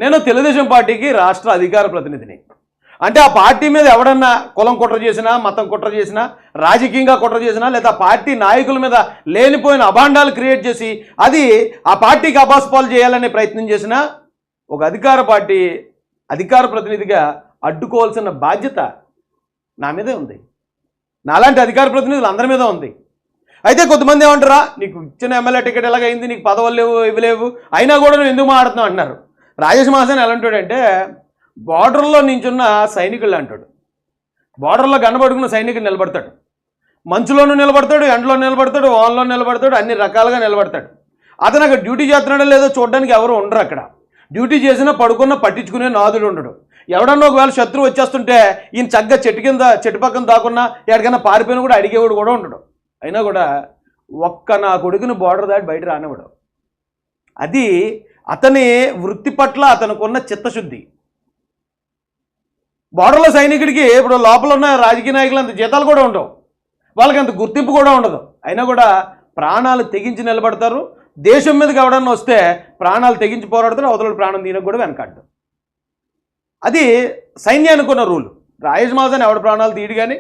నేను తెలుగుదేశం పార్టీకి రాష్ట్ర అధికార ప్రతినిధిని. అంటే ఆ పార్టీ మీద ఎవడన్నా కులం కుట్ర చేసినా, మతం కుట్ర చేసినా, రాజకీయంగా కుట్ర చేసినా, లేదా పార్టీ నాయకుల మీద లేనిపోయిన అభాండాలు క్రియేట్ చేసి అది ఆ పార్టీకి అబాస్పాలు చేయాలనే ప్రయత్నం చేసినా ఒక అధికార ప్రతినిధిగా అడ్డుకోవాల్సిన బాధ్యత నా మీదే ఉంది. నాలాంటి అధికార ప్రతినిధులు అందరి మీద ఉంది. అయితే కొంతమంది ఏమంటారా, నీకు ఇచ్చిన ఎమ్మెల్యే టికెట్ ఎలాగైంది, నీకు పదవులు లేవు, ఇవి లేవు, అయినా కూడా నువ్వు ఎందుకు మాట్లాడుతున్నావు అంటున్నారు. రాజేష్ మాసాన్ ఎలాంటాడంటే బార్డర్లో నించున్న సైనికులు అంటాడు. బార్డర్లో గన్నబడుకున్న సైనికుడు నిలబడతాడు, మంచులోనూ నిలబడతాడు, ఎండలో నిలబడతాడు, వాన్లో నిలబడతాడు, అన్ని రకాలుగా నిలబడతాడు. అతను అక్కడ డ్యూటీ చేస్తున్నాడో లేదో చూడడానికి ఎవరు ఉండరు. అక్కడ డ్యూటీ చేసినా పడుకున్నా పట్టించుకునే నాదుడు ఉండడు. ఎవడన్నా ఒకవేళ శత్రువు వచ్చేస్తుంటే ఈయన చక్కగా చెట్టు పక్కన దాకున్నా ఎక్కడికైనా పారిపోయినా కూడా అడిగేవాడు కూడా ఉండడు. అయినా కూడా నా కొడుకుని బార్డర్ దాటి బయట రానివ్వడు. అది అతని వృత్తి పట్ల అతనుకున్న చిత్తశుద్ధి. బార్డర్లో సైనికుడికి ఇప్పుడు లోపల ఉన్న రాజకీయ నాయకులు అంత జీతాలు కూడా ఉండవు, వాళ్ళకి అంత గుర్తింపు కూడా ఉండదు. అయినా కూడా ప్రాణాలు తెగించి నిలబడతారు. దేశం మీదకి ఎవడన్నా వస్తే ప్రాణాలు తెగించి పోరాడతారు, అవతల ప్రాణం దీనికి కూడా వెనకాడు. అది సైన్యానికి ఉన్న రూలు. రాజేష్ మాసాన్ ఎవడ ప్రాణాలు తీయడు.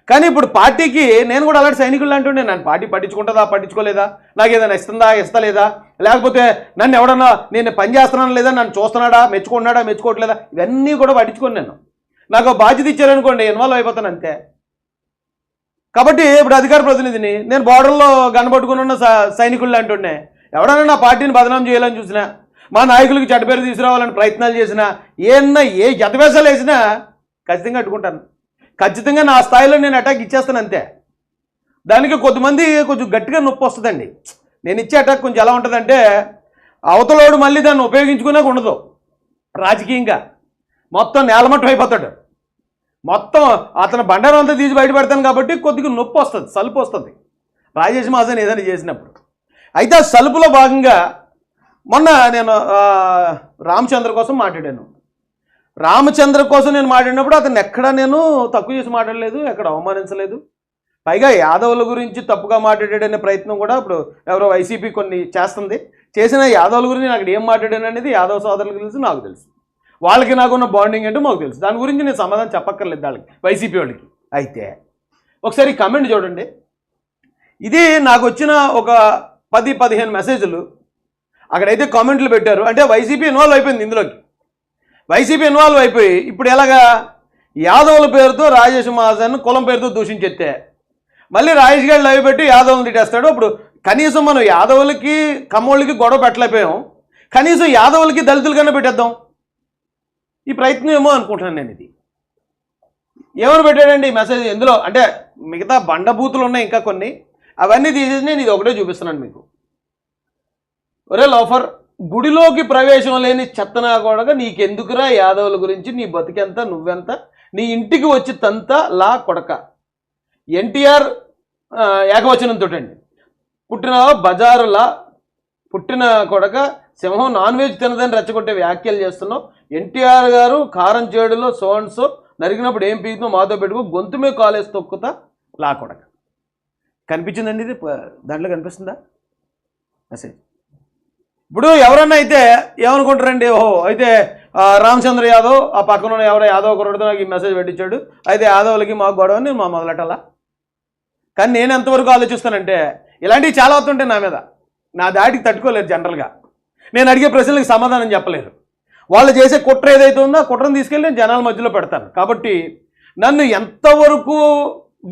కానీ ఇప్పుడు పార్టీకి నేను కూడా అలాంటి సైనికులు అంటుండే, నన్ను పార్టీ పట్టించుకుంటుందా పట్టించుకోలేదా, నాకు ఏదైనా ఇస్తలేదా, లేకపోతే నన్ను ఎవడన్నా నేను పని చేస్తున్నాను లేదా, నన్ను చూస్తున్నాడా, మెచ్చుకోవట్లేదా, ఇవన్నీ కూడా పట్టించుకోను. నాకు బాధ్యత ఇచ్చారనుకోండి ఇన్వాల్వ్ అయిపోతాను అంతే. కాబట్టి ఇప్పుడు అధికార ప్రతినిధిని నేను బార్డర్లో గనబట్టుకుని ఉన్న సైనికులు అంటుండే, ఎవడన్నా నా పార్టీని బదనాం చేయాలని చూసినా, మా నాయకులకి చెడ్డ పేరు తీసుకురావాలని ప్రయత్నాలు చేసినా, ఏ జతవేసాలు వేసినా ఖచ్చితంగా అడ్డుకుంటాను. ఖచ్చితంగా నా స్థాయిలో నేను అటాక్ ఇచ్చేస్తాను అంతే. దానికి కొంతమంది కొంచెం గట్టిగా నొప్పి వస్తుందండి. నేను ఇచ్చే అటాక్ కొంచెం ఎలా ఉంటుందంటే అవతలోడు మళ్ళీ దాన్ని ఉపయోగించుకునే ఉండదు. రాజకీయంగా మొత్తం నేలమట్టం అయిపోతాడు. మొత్తం అతను బండారం అంతా తీసి బయట పెడతాను కాబట్టి కొద్దిగా నొప్పి వస్తుంది, సలుపు వస్తుంది రాజేష్ మాసాన్ ఏదైనా చేసినప్పుడు. అయితే ఆ సలుపులో భాగంగా మొన్న నేను రామచంద్ర కోసం మాట్లాడాను. రామచంద్ర కోసం నేను మాట్లాడినప్పుడు అతను ఎక్కడ నేను తక్కువ చేసి మాట్లాడలేదు, ఎక్కడ అవమానించలేదు. పైగా యాదవుల గురించి తప్పుగా మాట్లాడాడనే ప్రయత్నం కూడా ఇప్పుడు ఎవరో వైసీపీ కొన్ని చేసిన యాదవుల గురించి నాకు ఏం మాట్లాడాను అనేది యాదవ్ సోదరులకు తెలుసు, నాకు తెలుసు. వాళ్ళకి నాకున్న బాండింగ్ ఏంటో మాకు తెలుసు. దాని గురించి నేను సమాధానం చెప్పక్కర్లేదు వాళ్ళకి, వైసీపీ వాళ్ళకి. అయితే ఒకసారి కమెంట్ చూడండి. ఇది నాకు వచ్చిన ఒక 10-15 మెసేజ్లు అక్కడైతే కామెంట్లు పెట్టారు. అంటే వైసీపీ ఇన్వాల్వ్ అయిపోయింది ఇందులోకి. వైసీపీ ఇన్వాల్వ్ అయిపోయి ఇప్పుడు ఎలాగా యాదవుల పేరుతో రాజేష్ మాసాన్ కులం పేరుతో దూషించెత్తే మళ్ళీ రాజేష్ గారు లైవ్ పెట్టి యాదవులను తిట్టేస్తాడు. ఇప్పుడు కనీసం మనం యాదవులకి కమ్మోళ్ళకి గొడవ పెట్టలేకపోయాం, కనీసం యాదవులకి దళితులు కన్నా పెట్టేద్దాం ఈ ప్రయత్నం ఏమో అనుకుంటున్నాను నేను. ఇది ఏమని పెట్టాడండి ఈ మెసేజ్? ఎందులో అంటే మిగతా బండబూతులు ఉన్నాయి ఇంకా కొన్ని, అవన్నీ తీసేసి నేను ఇది ఒకటే చూపిస్తున్నాను మీకు. ఒరే లోఫర్, గుడిలోకి ప్రవేశం లేని చెత్తనా కూడా నీకెందుకురా యాదవుల గురించి, నీ బతికెంత, నువ్వెంత, నీ ఇంటికి వచ్చి తంత లా కొడక. ఎన్టీఆర్ ఏకవచనంతో అండి, పుట్టిన బజారులా పుట్టిన కొడక, సింహం నాన్ వెజ్ తినదని రెచ్చగొట్టే వ్యాఖ్యలు చేస్తున్నావు. ఎన్టీఆర్ గారు కారం చేడులో సోన్సో నరికినప్పుడు ఏం పీకుతో మాతో పెట్టుకో, గొంతు మీద కాలేసి తొక్కుతా లా కొడక. కనిపించిందండి ఇది? దాంట్లో కనిపిస్తుందా మెసేజ్? ఇప్పుడు ఎవరన్నా అయితే ఏమనుకుంటారండి, ఓహో అయితే రామచంద్ర యాదవ్ ఆ పక్కన ఎవరో యాదవ్ కుర్రడితో నాకు ఈ మెసేజ్ పెట్టించాడు, అయితే యాదవులకి మాకు గొడవ నేను మొదలెట్టాలా. కానీ నేను ఎంతవరకు ఆలోచిస్తానంటే ఇలాంటివి చాలా అవుతుంటాయి నా మీద, నా దాటికి తట్టుకోలేరు. జనరల్గా నేను అడిగే ప్రశ్నలకు సమాధానం చెప్పలేరు. వాళ్ళు చేసే కుట్ర ఏదైతే ఉందో ఆ కుట్రను తీసుకెళ్ళి నేను జనాల మధ్యలో పెడతాను. కాబట్టి నన్ను ఎంతవరకు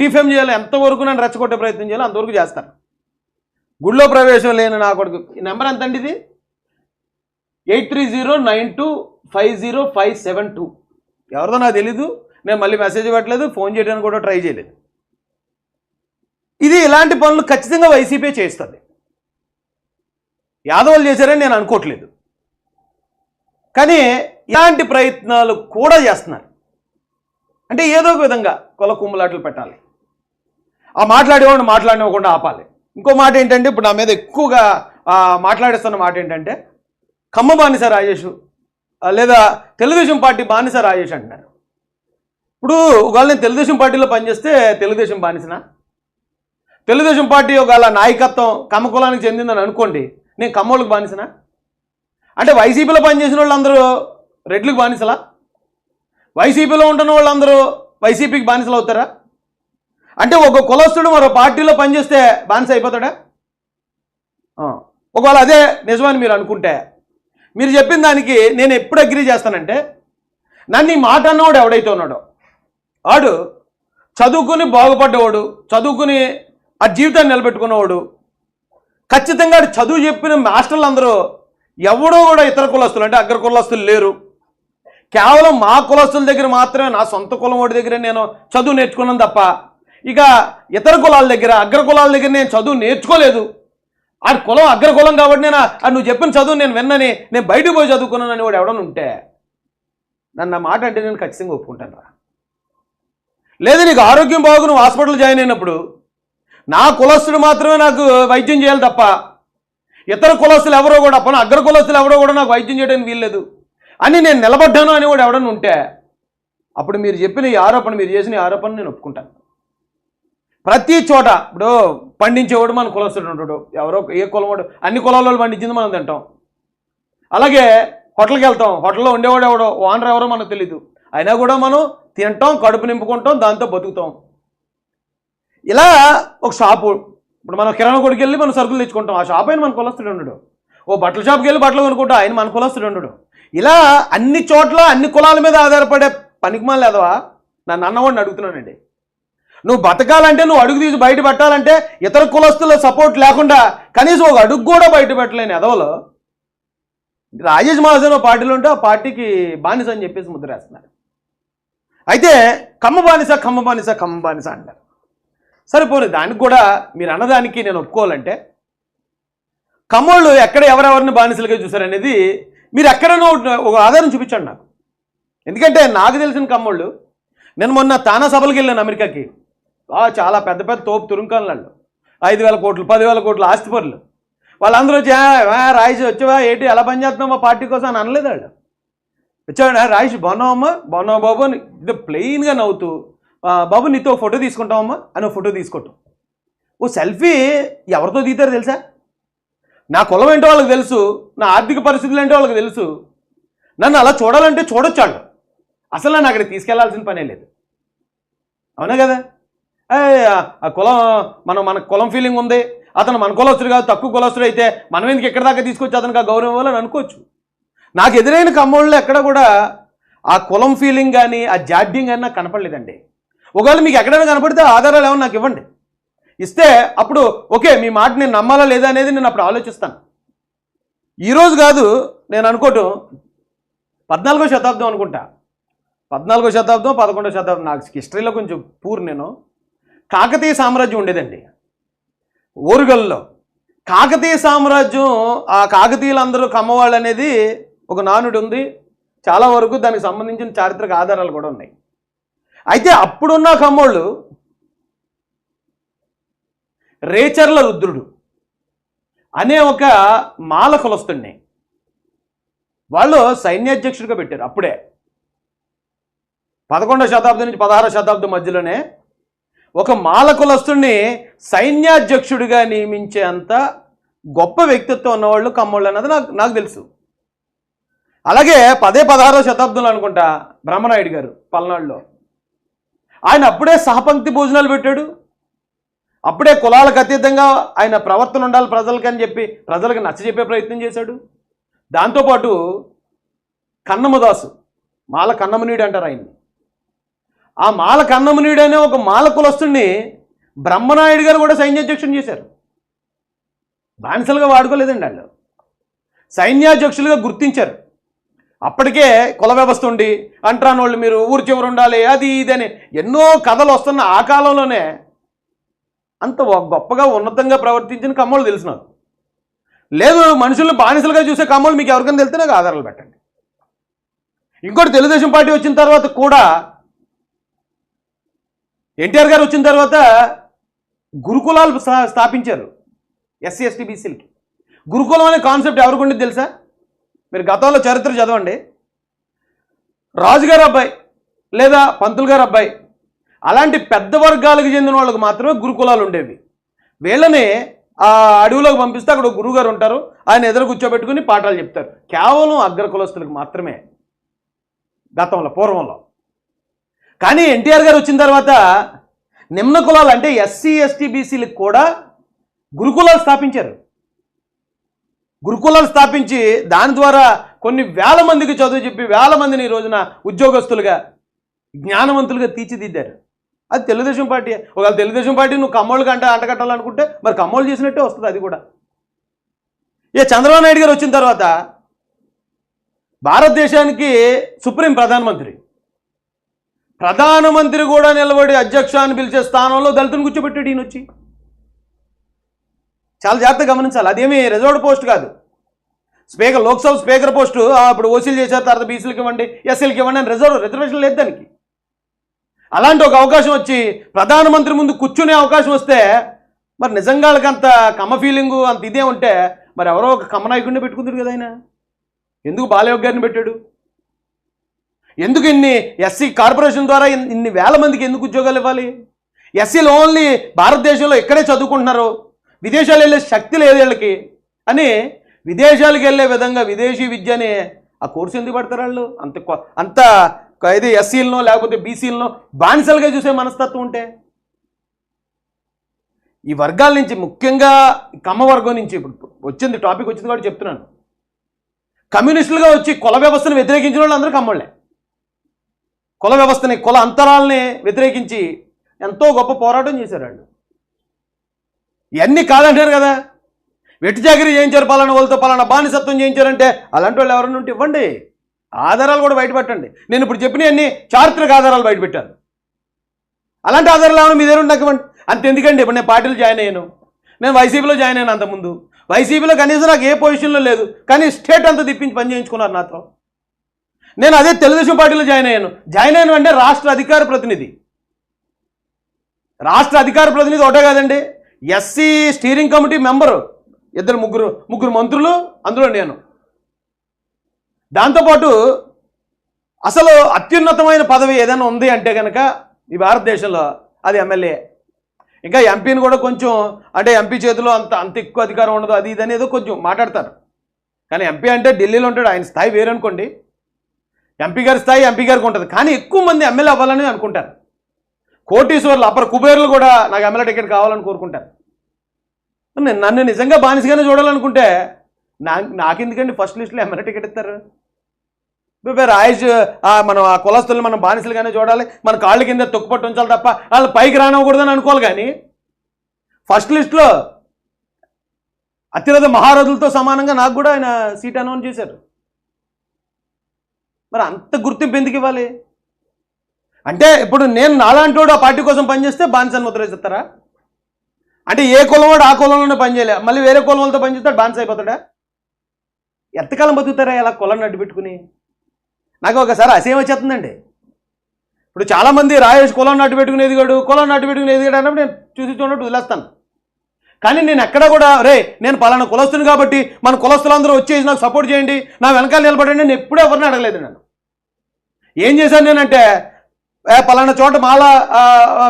డిఫేమ్ చేయాలి, ఎంతవరకు నన్ను రెచ్చగొట్టే ప్రయత్నం చేయాలి అంతవరకు చేస్తాను. గుడిలో ప్రవేశం లేని నా కొడుకు. ఈ నెంబర్ ఎంత అండి? ఇది 8309250572. ఎవరిదో నాకు తెలీదు, నేను మళ్ళీ మెసేజ్ పెట్టలేదు, ఫోన్ చేయడానికి కూడా ట్రై చేయలేదు. ఇది ఇలాంటి పనులు ఖచ్చితంగా వైసీపీ చేస్తుంది. యాదవులు చేశారని నేను అనుకోవట్లేదు, కానీ ఇలాంటి ప్రయత్నాలు కూడా చేస్తున్నారు. అంటే ఏదో ఒక విధంగా కొల కుమ్ములాటలు పెట్టాలి, ఆ మాట్లాడేవాడిని మాట్లాడినవ్వకుండా ఆపాలి. ఇంకో మాట ఏంటంటే, ఇప్పుడు నా మీద ఎక్కువగా మాట్లాడేస్తున్న మాట ఏంటంటే ఖమ్మ బానిస రాజేష్ లేదా తెలుగుదేశం పార్టీ బానిస రాజేష్ అంటున్నారు. ఇప్పుడు ఒకవేళ నేను తెలుగుదేశం పార్టీలో పనిచేస్తే తెలుగుదేశం బానిసనా? తెలుగుదేశం పార్టీ ఒకవేళ నాయకత్వం కమ్మ కులానికి చెందిందని అనుకోండి, నేను కమ్మోళ్ళకి బానిసనా? అంటే వైసీపీలో పనిచేసిన వాళ్ళందరూ రెడ్లకు బానిసలా? వైసీపీలో ఉంటున్న వాళ్ళందరూ వైసీపీకి బానిసలు అవుతారా? అంటే ఒక కులస్తుడు మరో పార్టీలో పనిచేస్తే బానిస అయిపోతాడా? ఒకవేళ అదే నిజమని మీరు అనుకుంటే, మీరు చెప్పిన దానికి నేను ఎప్పుడు అగ్రీ చేస్తానంటే, నన్ను ఈ మాట అన్నవాడు ఎవడైతే ఉన్నాడో వాడు చదువుకుని బాగుపడ్డవాడు, చదువుకుని ఆ జీవితాన్ని నిలబెట్టుకున్నవాడు, ఖచ్చితంగా చదువు చెప్పిన మాస్టర్లు అందరూ ఎవడో కూడా ఇతర కులస్తులు అంటే అగ్ర కులస్తులు లేరు. కేవలం మా కులస్తుల దగ్గర మాత్రమే, నా సొంత కులం వాడి దగ్గర నేను చదువు నేర్చుకున్నాను తప్ప ఇక ఇతర కులాల దగ్గర, అగ్ర కులాల దగ్గర నేను చదువు నేర్చుకోలేదు. ఆ కులం అగ్ర కులం కాబట్టి నేను నువ్వు చెప్పిన చదువు నేను విన్నని నేను బయటకు పోయి చదువుకున్నానని వాడు ఎవడని ఉంటే నన్ను మాట అంటే నేను ఖచ్చితంగా ఒప్పుకుంటాను రా. లేదు నీకు ఆరోగ్యం బాగు, నువ్వు హాస్పిటల్ జాయిన్ అయినప్పుడు నా కులస్తుడు మాత్రమే నాకు వైద్యం చేయాలి తప్ప ఇతర కులస్తులు ఎవరో కూడా, అప్పుడు అగ్ర కులస్తులు ఎవరో కూడా నాకు వైద్యం చేయడానికి వీల్లేదు అని నేను నిలబడ్డాను అని కూడా ఎవడన్నా ఉంటే అప్పుడు మీరు చెప్పిన ఈ ఆరోపణ, మీరు చేసిన ఈ ఆరోపణ నేను ఒప్పుకుంటాను. ప్రతి చోట ఇప్పుడు పండించేవాడు మన కులస్తుడు ఉంటాడు, ఎవరో ఏ కులం వాడు, అన్ని కులాల వాళ్ళు పండించింది మనం తింటాం. అలాగే హోటల్కి వెళ్తాం, హోటల్లో ఉండేవాడు ఎవడో, ఓనర్ ఎవరో మనకు తెలీదు, అయినా కూడా మనం తింటాం, కడుపు నింపుకుంటాం, దాంతో బతుకుతాం. ఇలా ఒక షాపు, ఇప్పుడు మనం కిరాణా కొడుకు వెళ్ళి మనం సరుకులు తెచ్చుకుంటాం, ఆ షాప్ అయిన మన కులస్తుడు ఉండడు. ఓ బట్టల షాప్కి వెళ్ళి బట్టలు కొనుక్కుంటాం, ఆయన మన కులస్తుడు ఉండడు. ఇలా అన్ని చోట్ల అన్ని కులాల మీద ఆధారపడే పనికిమాల లేదవా నన్ను అన్నవాడిని అడుగుతున్నానండి. నువ్వు బతకాలంటే, నువ్వు అడుగు తీసి బయట పెట్టాలంటే ఇతర కులస్తుల సపోర్ట్ లేకుండా కనీసం ఒక అడుగు కూడా బయట పెట్టలేని ఎదవలో రాజేష్ మహాజన్ పార్టీలో ఉంటే ఆ పార్టీకి బానిస అని చెప్పేసి ముద్ర వేస్తున్నారు. అయితే కమ్మ బానిస కమ్మ బానిస కమ్మ బానిస అంటారు. సరిపోలేదు, దానికి కూడా మీరు అన్నదానికి నేను ఒప్పుకోవాలంటే కమ్మోళ్ళు ఎక్కడ ఎవరెవరిని బానిసలుగా చూసారనేది మీరు ఎక్కడైనా ఒక ఆధారం చూపించండి నాకు. ఎందుకంటే నాకు తెలిసిన కమ్మోళ్ళు, నేను మొన్న తానా సభలకు వెళ్ళాను అమెరికాకి, చాలా పెద్ద పెద్ద తోపు తురుంకాన్లు, 5,000 కోట్లు 10,000 కోట్లు ఆస్తిపరులు, వాళ్ళందరూ వచ్చి రాయిష్ వచ్చావా ఏంటి ఎలా పనిచేస్తున్నావు మా పార్టీ కోసం అని అనలేదు. వాళ్ళు వచ్చాడు, రాయిష్ బాగున్నావమ్మా, బాగున్నావు బాబు అని ఇది ప్లెయిన్గా నవ్వుతూ, బాబు నీతో ఫోటో తీసుకుంటావమ్మా అని ఫోటో తీసుకోవటం. ఓ సెల్ఫీ ఎవరితో దిగుతారో తెలుసా? నా కులం ఏంటో వాళ్ళకి తెలుసు, నా ఆర్థిక పరిస్థితులు ఏంటో వాళ్ళకి తెలుసు. నన్ను అలా చూడాలంటే చూడొచ్చాడు, అసలు నన్ను అక్కడికి తీసుకెళ్లాల్సిన పనే లేదు. అవునా కదా? ఆ కులం మన కులం ఫీలింగ్ ఉంది, అతను మన కులస్తుడు కాదు, తక్కువ కులస్తుడు అయితే మనం ఎందుకు ఎక్కడి దాకా తీసుకొచ్చి అతనికి ఆ గౌరవం ఇవ్వాలని అనుకోవచ్చు. నాకు ఎదురైన కమ్మోళ్ళు ఎక్కడ కూడా ఆ కులం ఫీలింగ్ కానీ ఆ జాడ్యం కానీ నాకు కనపడలేదండి. ఒకవేళ మీకు ఎక్కడైనా కనపడితే ఆధారాలు ఏమన్నా నాకు ఇవ్వండి, ఇస్తే అప్పుడు ఓకే మీ మాట నేను నమ్మాలా లేదా అనేది నేను అప్పుడు ఆలోచిస్తాను. ఈరోజు కాదు నేను అనుకోవటం 14వ శతాబ్దం అనుకుంటా, 14వ శతాబ్దం 11వ శతాబ్దం, నాకు హిస్టరీలో కొంచెం పూర్. నేను కాకతీయ సామ్రాజ్యం ఉండేదండి ఓరుగల్లో. కాకతీయ సామ్రాజ్యం, ఆ కాకతీయులందరూ కమ్మవాళ్ళు అనేది ఒక నానుడు ఉంది, చాలా వరకు దానికి సంబంధించిన చారిత్రక ఆధారాలు కూడా ఉన్నాయి. అయితే అప్పుడున్న కమ్మోళ్ళు రేచర్ల రుద్రుడు అనే ఒక మాల కులస్తుడిని వాళ్ళు సైన్యాధ్యక్షుడిగా పెట్టారు. అప్పుడే 11వ శతాబ్దం నుంచి 16వ శతాబ్దం మధ్యలోనే ఒక మాల కులస్తుడిని సైన్యాధ్యక్షుడిగా నియమించేంత గొప్ప వ్యక్తిత్వం ఉన్నవాళ్ళు కమ్మోళ్ళు అన్నది నాకు తెలుసు. అలాగే 16వ శతాబ్దంలో అనుకుంటా బ్రహ్మనాయుడు గారు పల్నాడులో, ఆయన అప్పుడే సహపంక్తి భోజనాలు పెట్టాడు. అప్పుడే కులాలకు అతీతంగా ఆయన ప్రవర్తన ఉండాలి ప్రజలకి అని చెప్పి ప్రజలకు నచ్చజెప్పే ప్రయత్నం చేశాడు. దాంతోపాటు కన్నమదాసు, మాల కన్నమనీయుడు అంటారు ఆయన్ని, ఆ మాల కన్నమనీయుడు అనే ఒక మాల కులస్తుడిని బ్రహ్మనాయుడు గారు కూడా సైన్యాధ్యక్షుని చేశారు. బానిసలుగా వాడుకోలేదండి, వాళ్ళు సైన్యాధ్యక్షులుగా గుర్తించారు. అప్పటికే కుల వ్యవస్థ ఉండి అంటరాని వాళ్ళు మీరు ఊరు చివరు ఉండాలి అది ఇది అని ఎన్నో కథలు వస్తున్న ఆ కాలంలోనే అంత గొప్పగా ఉన్నతంగా ప్రవర్తించిన కమ్మోళ్ళు తెలుసు నాకు. లేదు మనుషులను బానిసలుగా చూసే కమ్మోళ్ళు మీకు ఎవరికైనా తెలిస్తే నాకు ఆధారాలు పెట్టండి. ఇంకోటి, తెలుగుదేశం పార్టీ వచ్చిన తర్వాత కూడా ఎన్టీఆర్ గారు వచ్చిన తర్వాత గురుకులాలు స్థాపించారు ఎస్సీ ఎస్టీ బీసీలకి. గురుకులం అనే కాన్సెప్ట్ ఎవరికి ఉండేది తెలుసా? మీరు గతంలో చరిత్ర చదవండి. రాజుగారు అబ్బాయి లేదా పంతులు గారు అబ్బాయి అలాంటి పెద్ద వర్గాలకు చెందిన వాళ్ళకు మాత్రమే గురుకులాలు ఉండేవి. వీళ్ళని ఆ అడవిలోకి పంపిస్తే అక్కడ ఒక గురువుగారు ఉంటారు, ఆయన ఎదురు కూర్చోబెట్టుకుని పాఠాలు చెప్తారు. కేవలం అగ్ర కులస్తులకు మాత్రమే గతంలో, పూర్వంలో. కానీ ఎన్టీఆర్ గారు వచ్చిన తర్వాత నిమ్న కులాలు అంటే ఎస్సీ ఎస్టీ బీసీలకు కూడా గురుకులాలు స్థాపించారు. గురుకులాలు స్థాపించి దాని ద్వారా కొన్ని వేల మందికి చదువు చెప్పి వేల మందిని ఈ రోజున ఉద్యోగస్తులుగా, జ్ఞానవంతులుగా తీర్చిదిద్దారు. అది తెలుగుదేశం పార్టీ. ఒకవేళ తెలుగుదేశం పార్టీ నువ్వు కమ్మోళ్ళకి అంటకట్టాలనుకుంటే మరి కమ్మోళ్ళు చేసినట్టే వస్తుంది అది కూడా. చంద్రబాబు నాయుడు గారు వచ్చిన తర్వాత భారతదేశానికి సుప్రీం ప్రధానమంత్రి కూడా నిలబడి అధ్యక్ష అని పిలిచే స్థానంలో దళితుని కూర్చోబెట్టాడు ఈయన వచ్చి. చాలా జాగ్రత్తగా గమనించాలి. అదేమీ రిజర్వ్డ్ పోస్ట్ కాదు. స్పీకర్, లోక్సభ స్పీకర్ పోస్టు ఇప్పుడు ఓసీలు చేశారు, తర్వాత బీసీలకు ఇవ్వండి, ఎస్సీలకు ఇవ్వండి అని రిజర్వేషన్ లేదు దానికి. అలాంటి ఒక అవకాశం వచ్చి ప్రధానమంత్రి ముందు కూర్చునే అవకాశం వస్తే మరి నిజంగా వాళ్ళకి అంత కమ్మ ఫీలింగు అంత ఇదే ఉంటే మరి ఎవరో ఒక కమ్మ నాయకుడిని పెట్టుకుంటాడు కదా ఆయన. ఎందుకు బాలయోగ్ గారిని పెట్టాడు? ఎందుకు ఇన్ని ఎస్సీ కార్పొరేషన్ ద్వారా ఇన్ని వేల మందికి ఎందుకు ఉద్యోగాలు ఇవ్వాలి? ఎస్సీలు ఓన్లీ భారతదేశంలో ఇక్కడే చదువుకుంటున్నారు, విదేశాలు వెళ్ళే శక్తి లేదు వీళ్ళకి అని విదేశాలకు వెళ్ళే విధంగా విదేశీ విద్యని ఆ కోర్సు ఎందుకు పడతారు వాళ్ళు? అంత ఇది ఎస్సీలనో లేకపోతే బీసీలనో బానిసలుగా చూసే మనస్తత్వం ఉంటే. ఈ వర్గాల నుంచి ముఖ్యంగా కమ్మ వర్గం నుంచి ఇప్పుడు వచ్చింది టాపిక్ వచ్చింది కాబట్టి చెప్తున్నాను. కమ్యూనిస్టులుగా వచ్చి కుల వ్యవస్థను వ్యతిరేకించిన వాళ్ళు అందరూ కమ్మోళ్ళే. కుల వ్యవస్థని, కుల అంతరాలని వ్యతిరేకించి ఎంతో గొప్ప పోరాటం చేశారు వాళ్ళు. ఇవన్నీ కాదంటారు కదా. వెట్టి చాకరీ చేయించారు, పలానా వాళ్ళతో పలానా బానిసత్వం చేయించారంటే అలాంటి వాళ్ళు ఎవరైనా ఉంటే ఇవ్వండి, ఆధారాలు కూడా బయటపెట్టండి. నేను ఇప్పుడు చెప్పినవన్నీ చారిత్రక ఆధారాలు బయటపెట్టాను. అలాంటి ఆధారాలు ఏమైనా మీ దగ్గర నాకు ఇవ్వండి. అంతెందుకండి, ఇప్పుడు నేను పార్టీలో జాయిన్ అయ్యాను, నేను వైసీపీలో జాయిన్ అయ్యాను. అంతకుముందు వైసీపీలో కనీసం నాకు ఏ పొజిషన్లో లేదు, కానీ స్టేట్ అంతా తిప్పించి పని చేయించుకున్నారు నాతో. నేను అదే తెలుగుదేశం పార్టీలో జాయిన్ అయ్యాను అంటే రాష్ట్ర అధికార ప్రతినిధి ఒకటే కాదండి, ఎస్సీ స్టీరింగ్ కమిటీ మెంబరు, ముగ్గురు మంత్రులు, అందులో నేను. దాంతోపాటు అసలు అత్యున్నతమైన పదవి ఏదైనా ఉంది అంటే కనుక ఈ భారతదేశంలో అది ఎమ్మెల్యే. ఇంకా ఎంపీని కూడా కొంచెం అంటే ఎంపీ చేతిలో అంత ఎక్కువ అధికారం ఉండదు, అది ఇది అనేది కొంచెం మాట్లాడతారు. కానీ ఎంపీ అంటే ఢిల్లీలో ఉంటాడు, ఆయన స్థాయి వేరనుకోండి. ఎంపీ గారి స్థాయి ఎంపీ గారికి ఉంటుంది, కానీ ఎక్కువ మంది ఎమ్మెల్యే అవ్వాలని అనుకుంటారు. కోటీశ్వర్లు, అప్పర్ కుబేర్లు కూడా నాకు ఎమ్మెల్యే టికెట్ కావాలని కోరుకుంటారు. నన్ను నిజంగా బానిసగానే చూడాలనుకుంటే నాకెందుకండి ఫస్ట్ లిస్టులో ఎమ్మెల్యే టికెట్ ఇస్తారు? రాయేష్ మనం ఆ కులస్తుల్ని మనం బానిసలుగానే చూడాలి, మన కాళ్ళ కింద తొక్కుపట్టు ఉంచాలి తప్ప వాళ్ళు పైకి రానివ్వకూడదని అనుకోవాలి. కానీ ఫస్ట్ లిస్టులో అత్యధిక మహారథులతో సమానంగా నాకు కూడా ఆయన సీట్ అనౌన్స్ చేశారు. మరి అంత గుర్తింపు ఎందుకు ఇవ్వాలి? అంటే ఇప్పుడు నేను నాలాంటి వాడు ఆ పార్టీ కోసం పనిచేస్తే బానిసని ముద్ర వేస్తారా? అంటే ఏ కులం వాడు ఆ కులంలోనే పనిచేయలే, మళ్ళీ వేరే కులం వాళ్ళతో పనిచేస్తాడు, బానిస అయిపోతాడా? ఎంతకాలం బతుకుతారా ఇలా కులాన్ని అడ్డు పెట్టుకుని? నాకు ఒకసారి అసహ్యం వచ్చేస్తుందండి. ఇప్పుడు చాలామంది రాయేష్ కులాన్ని అడ్డు పెట్టుకుని ఎదిగాడు అన్నప్పుడు నేను చూడట్టు వదిలేస్తాను. కానీ నేను ఎక్కడ కూడా నేను పలానా కులస్తుని కాబట్టి మన కులస్తులందరూ వచ్చేసి నాకు సపోర్ట్ చేయండి, నా వెనకాల నిలబడండి నేను ఎప్పుడూ ఎవరిని అడగలేదు. నేను ఏం చేశాను నేనంటే, పలానా చోట మాలా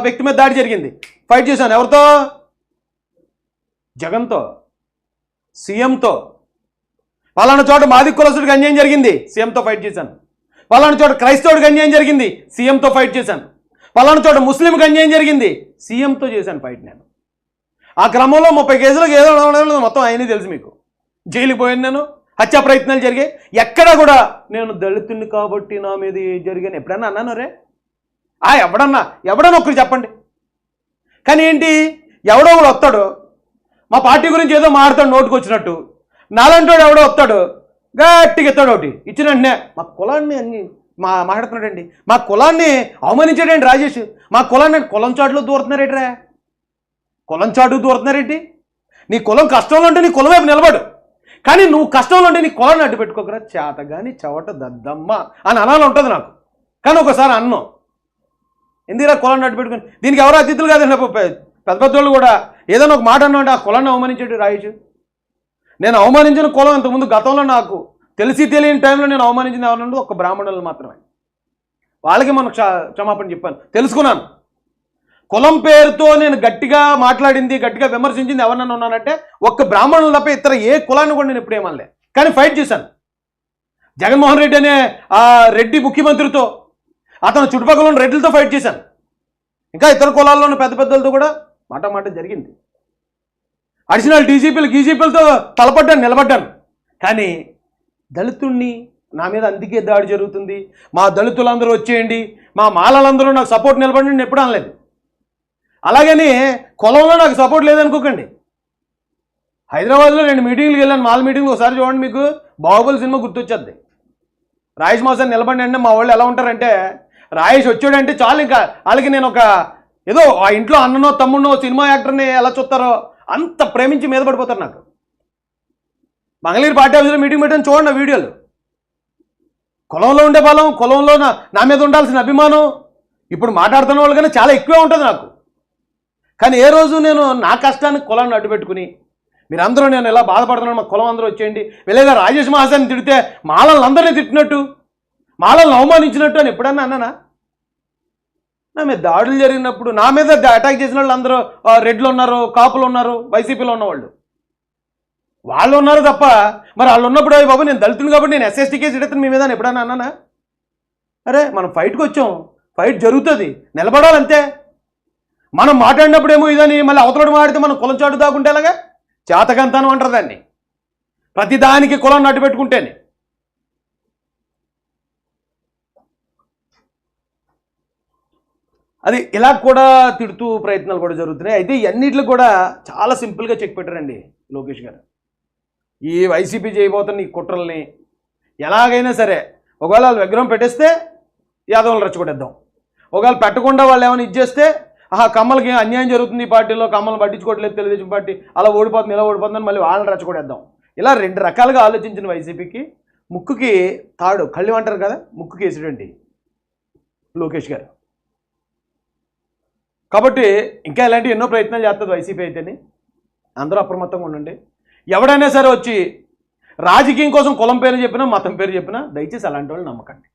వ్యక్తి మీద దాడి జరిగింది, ఫైట్ చేశాను. ఎవరితో? జగన్తో, సీఎంతో. పలానా చోట మాది కులస్తుడికి అన్యాయం జరిగింది, సీఎంతో ఫైట్ చేశాను. పలానా చోట క్రైస్తవుడికి అన్యాయం జరిగింది, సీఎంతో ఫైట్ చేశాను. పలానా చోట ముస్లింకి అన్యాయం జరిగింది, సీఎంతో చేశాను ఫైట్. నేను ఆ క్రమంలో 30 కేసులకు ఏదో మొత్తం అయినా తెలుసు మీకు. జైలుకి పోయాను నేను, హత్యా ప్రయత్నాలు జరిగాయి. ఎక్కడ కూడా నేను దళితుడిని కాబట్టి నా మీద జరిగాను ఎప్పుడన్నా అన్నాను? ఎవడన్నా ఒక్కరు చెప్పండి. కానీ ఏంటి, ఎవడో కూడా వస్తాడు మా పార్టీ గురించి ఏదో మాట్లాడతాడు నోటుకు వచ్చినట్టు, నాలంటి వాడు ఎవడో వస్తాడు గట్టిగా ఎత్తాడు ఒకటి ఇచ్చిన వెంటనే మా కులాన్ని అన్ని మాట్లాడుతున్నాడండి, మా కులాన్ని అవమానించాడండి రాజేష్, మా కులాన్ని కులం చాటులో దూరుతున్నారేట్రా, కులం చాటుకు దూరుతున్నారేంటి? నీ కులం కష్టంలో ఉంటే నీ కులం వైపు నిలబడు, కానీ నువ్వు కష్టంలో ఉంటే నీ కులాన్ని అడ్డు పెట్టుకోకరా, చేత కానీ చవట దద్దమ్మ అని అనాలి ఉంటుంది నాకు. కానీ ఒకసారి అన్నం ఎందుకురా కులాన్ని అడ్డు పెట్టుకుని? దీనికి ఎవరో అతిథులు కాదండి, పెద్ద పెద్దోళ్ళు కూడా ఏదైనా ఒక మాట అన్నా అంటే ఆ కులాన్ని అవమానించాడు రాయేష్. నేను అవమానించిన కులం ఇంతకుముందు గతంలో నాకు తెలిసి తెలియని టైంలో నేను అవమానించిన ఎవరన్నా ఒక బ్రాహ్మణులు మాత్రమే. వాళ్ళకి మనం క్షమాపణ చెప్పాను, తెలుసుకున్నాను. కులం పేరుతో నేను గట్టిగా మాట్లాడింది, గట్టిగా విమర్శించింది ఎవరన్నా ఉన్నానంటే ఒక్క బ్రాహ్మణులు తప్ప ఇతర ఏ కులాన్ని కూడా నేను ఎప్పుడు ఏమనలే. కానీ ఫైట్ చేశాను. జగన్మోహన్ రెడ్డి అనే ఆ రెడ్డి ముఖ్యమంత్రితో, అతను చుట్టుపక్కల ఉన్న రెడ్లతో ఫైట్ చేశాను. ఇంకా ఇతర కులాల్లో ఉన్న పెద్ద పెద్దలతో కూడా మాట జరిగింది. అడిషనల్ డీజీపీలు గీజీపీలతో తలపడ్డాను, నిలబడ్డాను. కానీ దళితుణ్ణి నా మీద అందుకే దాడి జరుగుతుంది, మా దళితులందరూ వచ్చేయండి, మా మాలలందరూ నాకు సపోర్ట్ నిలబడి నేను ఎప్పుడు అనలేదు. అలాగని కులంలో నాకు సపోర్ట్ లేదనుకోకండి. హైదరాబాద్లో 2 మీటింగ్లకు వెళ్ళాను, మాల మీటింగ్లు. ఒకసారి చూడండి, మీకు బాహుబలి సినిమా గుర్తొచ్చేద్ది. రాయేష్ మాసాన్ని నిలబడి మా వాళ్ళు ఎలా ఉంటారంటే, రాయేష్ వచ్చాడంటే చాలు, ఇంకా వాళ్ళకి నేను ఒక ఏదో ఆ ఇంట్లో అన్ననో తమ్ముడినో సినిమా యాక్టర్ని ఎలా చూస్తారో అంత ప్రేమించి మీద పడిపోతారు నాకు. మంగళగిరి పార్టీ ఆఫీసులో మీటింగ్ పెట్టాను, చూడండి ఆ వీడియోలు. కులంలో ఉండే బలం, కులంలో నా మీద ఉండాల్సిన అభిమానం ఇప్పుడు మాట్లాడుతున్న వాళ్ళు కానీ చాలా ఎక్కువే ఉంటుంది నాకు. కానీ ఏ రోజు నేను నా కష్టానికి కులాన్ని అడ్డుపెట్టుకుని మీరందరూ నేను ఎలా బాధపడుతున్నాను, మా కులం అందరూ వచ్చేయండి, లేదా రాజేష్ మహాశాన్ని తిడితే మాలలందరినీ తిట్టినట్టు, మాలలను అవమానించినట్టు అని ఎప్పుడన్నా అన్నానా? నా మీద దాడులు జరిగినప్పుడు నా మీద అటాక్ చేసిన వాళ్ళు అందరూ రెడ్లు ఉన్నారు, కాపులు ఉన్నారు, వైసీపీలో ఉన్నవాళ్ళు వాళ్ళు ఉన్నారు తప్ప, మరి వాళ్ళు ఉన్నప్పుడు అయ్యి బాబు నేను దళితులు కాబట్టి నేను ఎస్ఎస్టీ కేసు ఎడుతాను మీ మీద ఎప్పుడన్నా అన్నానా? అరే మనం ఫైట్కి వచ్చాం, ఫైట్ జరుగుతుంది, నిలబడాలంతే. మనం మాట్లాడినప్పుడు ఏమో ఇదని మళ్ళీ అవతలడు మాట్లాడితే మనం కులం చాటు దాకుంటే అలాగా చేతకంతానం అంటారు దాన్ని. ప్రతిదానికి కులాన్ని అడ్డు పెట్టుకుంటేనే. అది ఇలా కూడా తిడుతూ ప్రయత్నాలు కూడా జరుగుతున్నాయి. అయితే ఇవన్నిటిలో కూడా చాలా సింపుల్గా చెక్ పెట్టారండి లోకేష్ గారు. ఈ వైసీపీ చేయబోతున్న ఈ కుట్రల్ని ఎలాగైనా సరే, ఒకవేళ వాళ్ళు విగ్రహం పెట్టేస్తే యాదవులను రెచ్చగొట్టేద్దాం, ఒకవేళ పెట్టకుండా వాళ్ళు ఏమైనా ఇచ్చేస్తే కమ్మలకి అన్యాయం జరుగుతుంది, ఈ పార్టీలో కమ్మలు పట్టించుకోవట్లేదు తెలుగుదేశం పార్టీ, అలా ఓడిపోతుంది ఇలా ఓడిపోతుందని మళ్ళీ వాళ్ళని రెచ్చగొట్టేద్దాం. ఇలా 2 రకాలుగా ఆలోచించిన వైసీపీకి ముక్కుకి తాడు కళ్ళు అంటారు కదా, ముక్కుకి వేసిడండి లోకేష్ గారు. కాబట్టి ఇంకా ఇలాంటి ఎన్నో ప్రయత్నాలు చేస్తుంది వైసీపీ. అయితేనే అందరూ అప్రమత్తంగా ఉండండి. ఎవడైనా సరే వచ్చి రాజకీయం కోసం కులం పేరు చెప్పినా, మతం పేరు చెప్పినా దయచేసి అలాంటి వాళ్ళు నమ్మకండి.